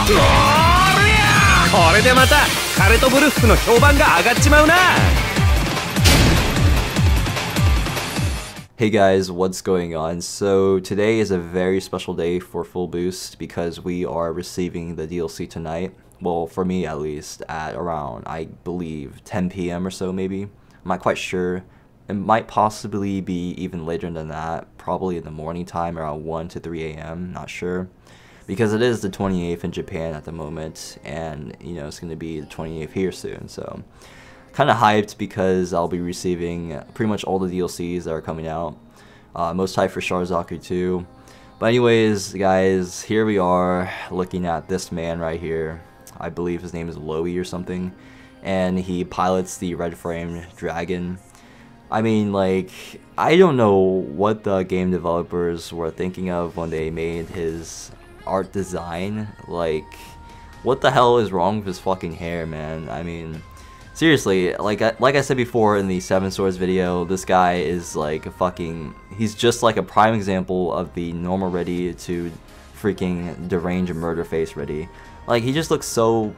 これでまたカレとブルフの評判が上がっちまうな。 Hey guys, what's going on? So today is a very special day for Full Boost because we are receiving the DLC tonight. Well, for me at least, at around, I believe, 10 p.m. or so maybe. I'm not quite sure. It might possibly be even later than that, probably in the morning time around 1 to 3 a.m., not sure. Because it is the 28th in Japan at the moment, and you know, it's going to be the 28th here soon, so kind of hyped because I'll be receiving pretty much all the DLCs that are coming out. Most hyped for Char Zaku too. But anyways, guys, here we are looking at this man right here. I believe his name is Lowy or something, and he pilots the red frame dragon. I mean, like, I don't know what the game developers were thinking of when they made his art design. Like, what the hell is wrong with his fucking hair, man? I mean, seriously, like I said before in the 7 Swords video, this guy is like a fucking, he's just like a prime example of the normal ready to freaking deranged murder face ready. Like, he just looks so,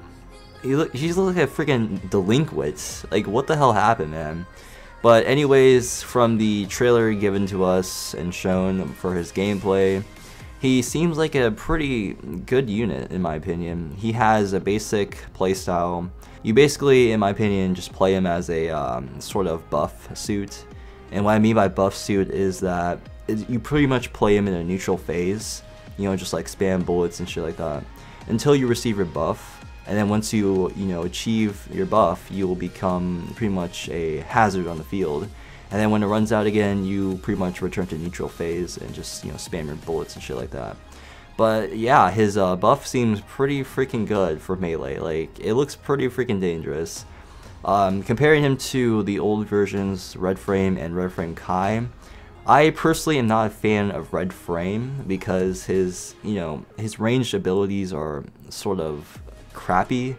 he just looks like a freaking delinquent. Like, what the hell happened, man? But anyways, from the trailer given to us and shown for his gameplay, he seems like a pretty good unit in my opinion. He has a basic playstyle. You basically, in my opinion, just play him as a sort of buff suit. And what I mean by buff suit is that you pretty much play him in a neutral phase. You know, just like spam bullets and shit like that, until you receive your buff. And then once you achieve your buff, you will become pretty much a hazard on the field. And then when it runs out again, you pretty much return to neutral phase and just, you know, spam your bullets and shit like that. But yeah, his buff seems pretty freaking good for melee. Like, it looks pretty freaking dangerous. Comparing him to the old versions, Red Frame and Red Frame Kai, I personally am not a fan of Red Frame because his, you know, his ranged abilities are sort of crappy.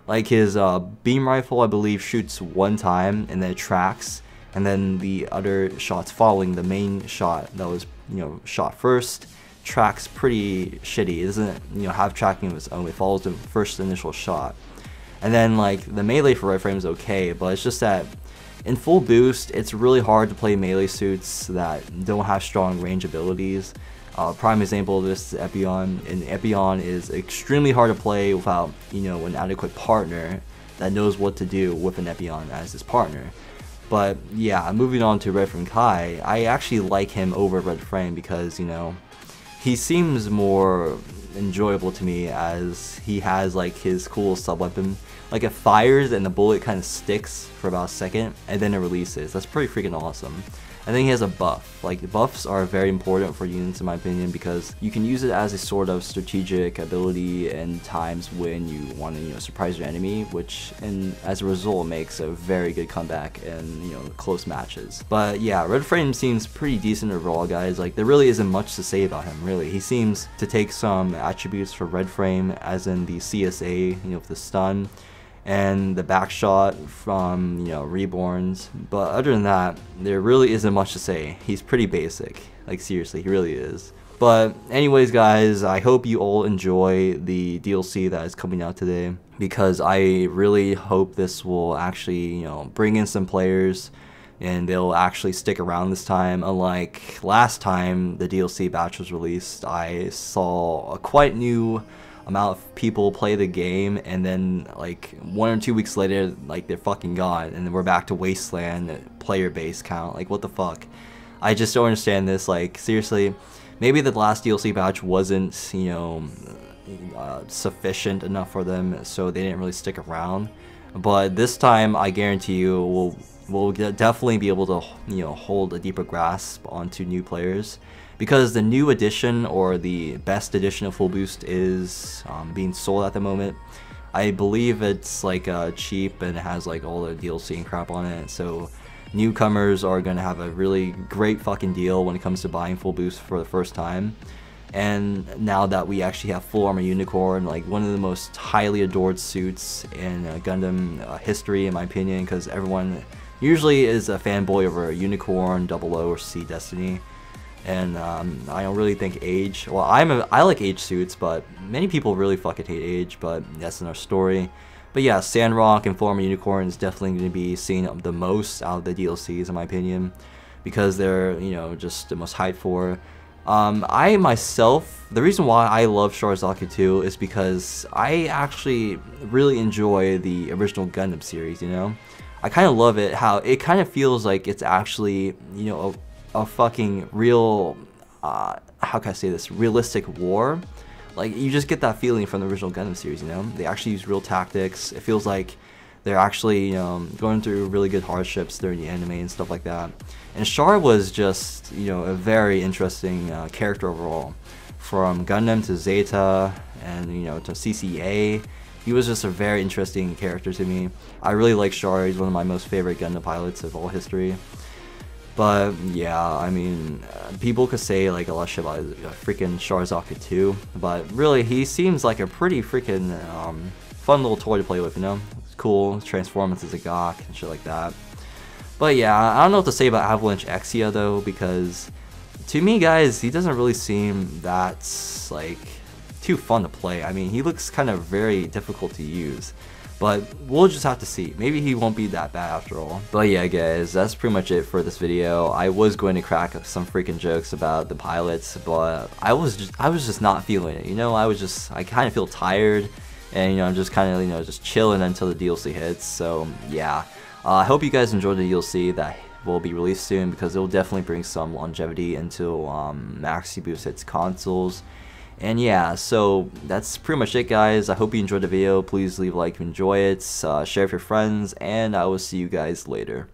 Like, his beam rifle, I believe, shoots one time and then it tracks, and then the other shots following the main shot that was, you know, shot first tracks pretty shitty. It doesn't, you know, have tracking of its own. It follows the first initial shot. And then, like, the melee for Red Frame is okay, but it's just that in full boost, it's really hard to play melee suits that don't have strong range abilities. Prime example of this is Epion, and Epion is extremely hard to play without, you know, an adequate partner that knows what to do with an Epion as his partner. But yeah, moving on to Red Frame Kai, I actually like him over Red Frame because, you know, he seems more enjoyable to me as he has like his cool sub-weapon. Like, it fires and the bullet kind of sticks for about a second and then it releases. That's pretty freaking awesome. And then he has a buff. Like, buffs are very important for units in my opinion because you can use it as a sort of strategic ability in times when you want to, you know, surprise your enemy, which, and as a result, makes a very good comeback in, you know, close matches. But yeah, Red Frame seems pretty decent overall, guys. Like, there really isn't much to say about him, really. He seems to take some attributes from Red Frame, as in the CSA, you know, with the stun, and the back shot from, you know, Reborns. But other than that, there really isn't much to say. He's pretty basic. Like, seriously, he really is. But anyways, guys, I hope you all enjoy the DLC that is coming out today, because I really hope this will actually, you know, bring in some players and they'll actually stick around this time. Unlike last time the DLC batch was released, I saw a quite new amount of people play the game, and then like 1 or 2 weeks later, like, they're fucking gone, and then we're back to Wasteland player base count. Like, what the fuck? I just don't understand this. Like, seriously, maybe the last DLC batch wasn't, you know, sufficient enough for them, so they didn't really stick around. But this time, I guarantee you, we'll definitely be able to, you know, hold a deeper grasp onto new players. Because the new edition, or the best edition of Full Boost, is being sold at the moment. I believe it's like cheap and it has like all the DLC and crap on it. So newcomers are going to have a really great fucking deal when it comes to buying Full Boost for the first time. And now that we actually have Full Armor Unicorn, like one of the most highly adored suits in Gundam history, in my opinion, because everyone usually is a fanboy over Unicorn, 00, or C Destiny. And I don't really think age. Well, I like age suits, but many people really fucking hate age. But that's another story. But yeah, Sandrock and Former Unicorn is definitely going to be seen the most out of the DLCs in my opinion, because they're, you know, just the most hyped for. I myself, the reason why I love Char Zaku 2 is because I actually really enjoy the original Gundam series, you know? I kind of love it, how it kind of feels like it's actually, you know, a fucking real, how can I say this, realistic war. Like, you just get that feeling from the original Gundam series, you know? They actually use real tactics. It feels like they're actually, you know, going through really good hardships during the anime and stuff like that. And Char was just, you know, a very interesting character overall. From Gundam to Zeta and, you know, to CCA. He was just a very interesting character to me. I really like Char. He's one of my most favorite Gundam pilots of all history. But yeah, I mean, people could say like a lot of shit about freaking Char Zaku 2, but really he seems like a pretty freaking fun little toy to play with, you know? It's cool, transforms as a Gok and shit like that. But yeah, I don't know what to say about Avalanche Exia though, because to me, guys, he doesn't really seem that like too fun to play. I mean, he looks kind of very difficult to use. But we'll just have to see. Maybe he won't be that bad after all. But yeah, guys, that's pretty much it for this video. I was going to crack some freaking jokes about the pilots, but I was just not feeling it. You know, I kind of feel tired, and you know, I'm just kind of, you know, just chilling until the DLC hits. So yeah, I hope you guys enjoyed the DLC that will be released soon, because it will definitely bring some longevity until Maxi boost hits consoles. And yeah, so that's pretty much it, guys. I hope you enjoyed the video. Please leave a like if you enjoy it, share with your friends, and I will see you guys later.